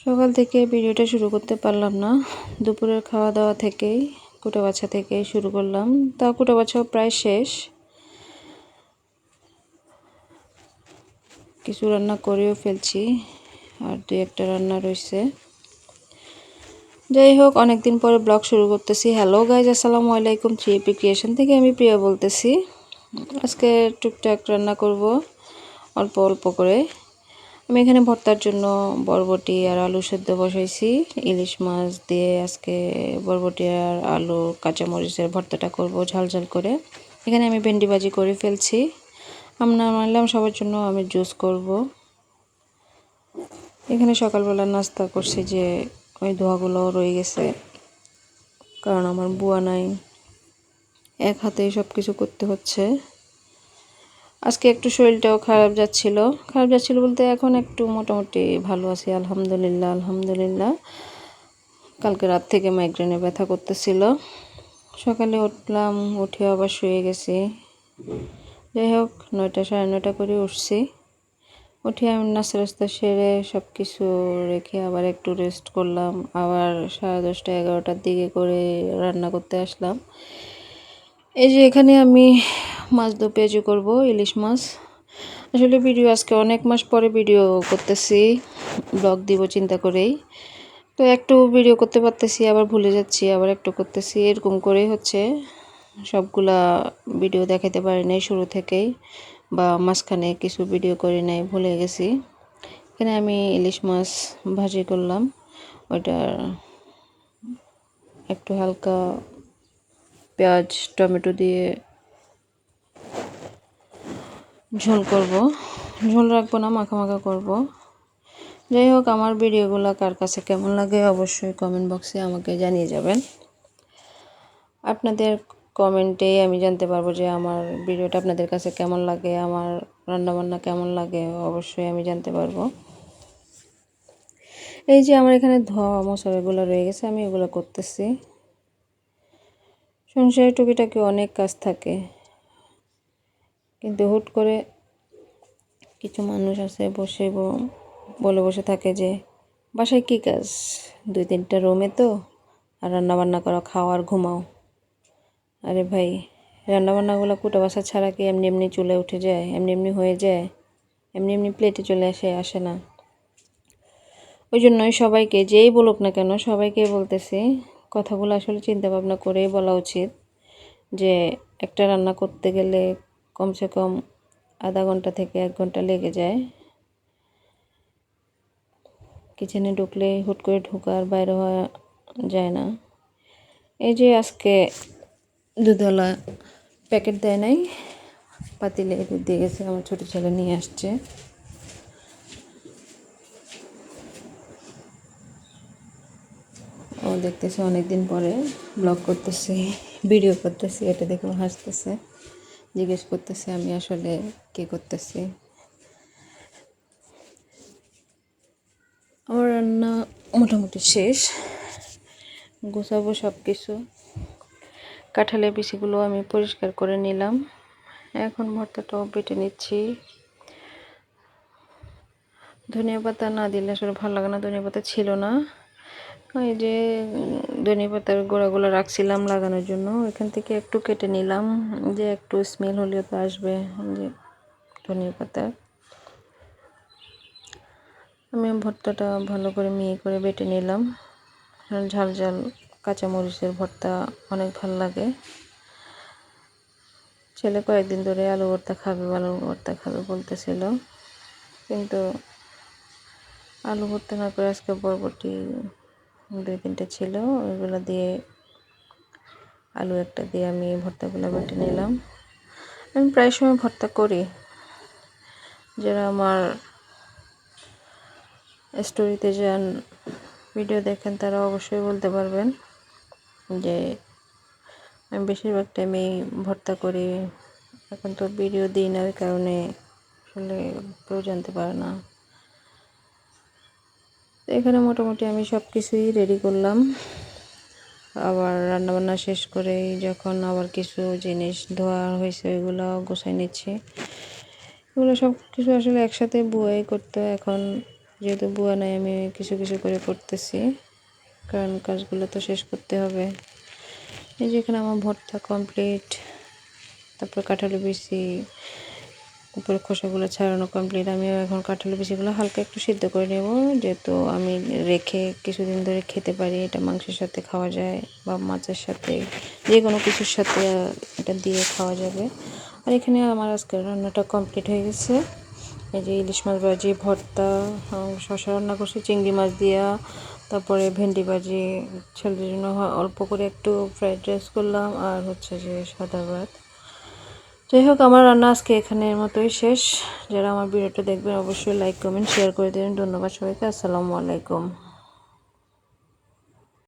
সকাল থেকে ভিডিওটা শুরু করতে পারলাম না। দুপুরের খাওয়া দাওয়া থেকেই কুটা বাছা থেকেই শুরু করলাম। তা কুটা বাছাও প্রায় শেষ, কিছু রান্না করেও ফেলছি, আর দুই একটা রান্না রয়েছে। যাই হোক, অনেকদিন পরে ব্লগ শুরু করতেছি। হ্যালো গাইজ, আসসালামু আলাইকুম। 3AP ক্রিয়েশন থেকে আমি প্রিয়া বলতেছি। আজকে টুকটাক রান্না করব, অল্প অল্প করে। আমি এখানে ভর্তার জন্য বরবটি আর আলু সেদ্ধ বসাইছি। ইলিশ মাছ দিয়ে আজকে বরবটি আর আলু কাঁচামরিচের ভর্তাটা করব ঝাল ঝাল করে। এখানে আমি ভেন্ডি ভাজি করে ফেলছি। আমরা মানলাম সবার জন্য আমি জুস করব। এখানে সকালবেলা নাস্তা করছি, যে ওই ধোয়াগুলো রয়ে গেছে, কারণ আমার বুয়া নাই, এক হাতেই সব কিছু করতে হচ্ছে। আজকে একটু শরীরটাও খারাপ যাচ্ছিল বলতে এখন একটু মোটামুটি ভালো আছি, আলহামদুলিল্লাহ আলহামদুলিল্লাহ। কালকে রাত থেকে মাইগ্রেনে ব্যথা করতেছিল। সকালে উঠলাম, উঠে আবার শুয়ে গেছি। যাই হোক, 9টা সাড়ে 9টা করে উঠছি। উঠে আমি নাস্তা রাস্তা সেরে সব কিছু রেখে আবার একটু রেস্ট করলাম। আবার 10:30 11টার দিকে করে রান্না করতে আসলাম। এই যে এখানে আমি মাছ দো পেঁয়াজু করব, ইলিশ মাছ। আসলে ভিডিও আজকে অনেক মাস পরে ভিডিও করতেছি, ব্লগ দিব চিন্তা করেই। তো একটু ভিডিও করতে পারতেছি, আবার ভুলে যাচ্ছি, আবার একটু করতেছি, এরকম করেই হচ্ছে। সবগুলা ভিডিও দেখাতে পারি নাই শুরু থেকেই, বা মাঝখানে কিছু ভিডিও করি নাই, ভুলে গেছি। এখানে আমি ইলিশ মাছ ভাজি করলাম, ওইটা একটু হালকা পেঁয়াজ টমেটো দিয়ে ঝোল করব। ঝোল রাখবো না, মাখা মাখা করব। যাই হোক, আমার ভিডিওগুলো কার কাছে কেমন লাগে অবশ্যই কমেন্ট বক্সে আমাকে জানিয়ে যাবেন। আপনাদের কমেন্টেই আমি জানতে পারবো যে আমার ভিডিওটা আপনাদের কাছে কেমন লাগে, আমার রান্নাবান্না কেমন লাগে, অবশ্যই আমি জানতে পারবো। এই যে আমার এখানে ধোয়া মশলাগুলো রয়ে গেছে, আমি এগুলো করতেছি। সংসারে টুকিটাকি অনেক কাজ থাকে, কিন্তু হুট করে কিছু মানুষ আছে বলে বসে থাকে যে বাসায় কী কাজ, 2-3টা রুমে তো, আর রান্নাবান্না করো, খাও আর ঘুমাও। আরে ভাই, রান্নাবান্নাগুলো কুটা বাছা ছাড়া কি এমনি এমনি চুলে উঠে যায়, এমনি এমনি হয়ে যায়, এমনি এমনি প্লেটে চলে আসে না। ওই জন্যই সবাইকে, যেই বলুক না কেন, সবাইকে বলতেছি কথাগুলো আসলে চিন্তা ভাবনা করেই বলা উচিত। যে একটা রান্না করতে গেলে কমসে কম আধা ঘন্টা থেকে 1 ঘন্টা লেগে যায়। কিচেনে ঢুকলে হুট করে ঢোকার বাইরে হওয়া যায় না। এই যে আজকে দুধওয়ালা প্যাকেট দেয় নাই, পাতিলে দুধ দিয়ে গেছে, আমার ছোটো ছেলে নিয়ে আসছে। ও দেখতেছে অনেকদিন পরে ব্লগ করতেছি, ভিডিও করতেছি, এটা দেখে হাসতেছে, জিজ্ঞেস করতেছে আমি আসলে কী করতেছি। আমার রান্না মোটামুটি শেষ, গোছাবো সব কিছু। কাঁঠালের বিচিগুলো আমি পরিষ্কার করে নিলাম, এখন ভর্তাটাও বেটে নিচ্ছি। ধনিয়া পাতা না দিলে আসলে ভালো লাগে না, ধনিয়া পাতা ছিল না। এই যে ধনিয়া পাতার গোড়াগুলো রাখছিলাম লাগানোর জন্য, এখান থেকে একটু কেটে নিলাম, যে একটু স্মেল হলেও তো আসবে যে ধনিয়া পাতা। আমি ভর্তাটা ভালো করে মিহি করে বেটে নিলাম। ঝাল ঝাল কাঁচামরিচের ভর্তা অনেক ভালো লাগে। ছেলে কয়েকদিন ধরে আলু ভর্তা খাবে বলতেছিল, কিন্তু আলু ভর্তা না করে আজকে বরবটি 2-3টা ছিল, ওইগুলো দিয়ে, আলু একটা দিয়ে আমি ভর্তাগুলো বেটে নিলাম। আমি প্রায় সময় ভর্তা করি, যারা আমার স্টোরিতে যান, ভিডিও দেখেন, তারা অবশ্যই বলতে পারবেন যে আমি বেশিরভাগ টাইমেই ভর্তা করি। এখন তো ভিডিও দিই না, ওই কারণে আসলে কেউ জানতে পারে না। তো এখানে মোটামুটি আমি সব কিছুই রেডি করলাম। আবার রান্নাবান্না শেষ করে যখন আবার কিছু জিনিস ধোয়া হয়েছে ওইগুলো গোছাই নিচ্ছি। এগুলো সব কিছু আসলে একসাথে বুয়াই করতে এখন যেহেতু বুয়া নাই আমি কিছু কিছু করে করতেছি, কারণ কাজগুলো তো শেষ করতে হবে। এই যে এখানে আমার ভর্তা কমপ্লিট, তারপর কাঁঠালের বিচি উপরে খোসাগুলো ছাড়ানো কমপ্লিট। আমিও এখন কাঁঠালের বিচিগুলো হালকা একটু সিদ্ধ করে নেব, যেহেতু আমি রেখে কিছুদিন ধরে খেতে পারি। এটা মাংসের সাথে খাওয়া যায় বা মাছের সাথে, যে কোনো কিছুর সাথে এটা দিয়ে খাওয়া যাবে। আর এখানে আমার আজকের রান্নাটা কমপ্লিট হয়ে গেছে। এই যে ইলিশ মাছ ভাজি, ভর্তা, শসা রান্না করছি চিংড়ি মাছ দিয়া, তারপরে ভেন্ডি ভাজি, ছেলেদের জন্য অল্প করে একটু ফ্রাইড রাইস করলাম, আর হচ্ছে যে সাদা ভাত। যাই হোক, আমার রান্না আজকে এখানের মতোই শেষ। যারা আমার ভিডিওটা দেখবেন অবশ্যই লাইক কমেন্ট শেয়ার করে দেবেন। ধন্যবাদ সবাইকে। আসসালামু আলাইকুম।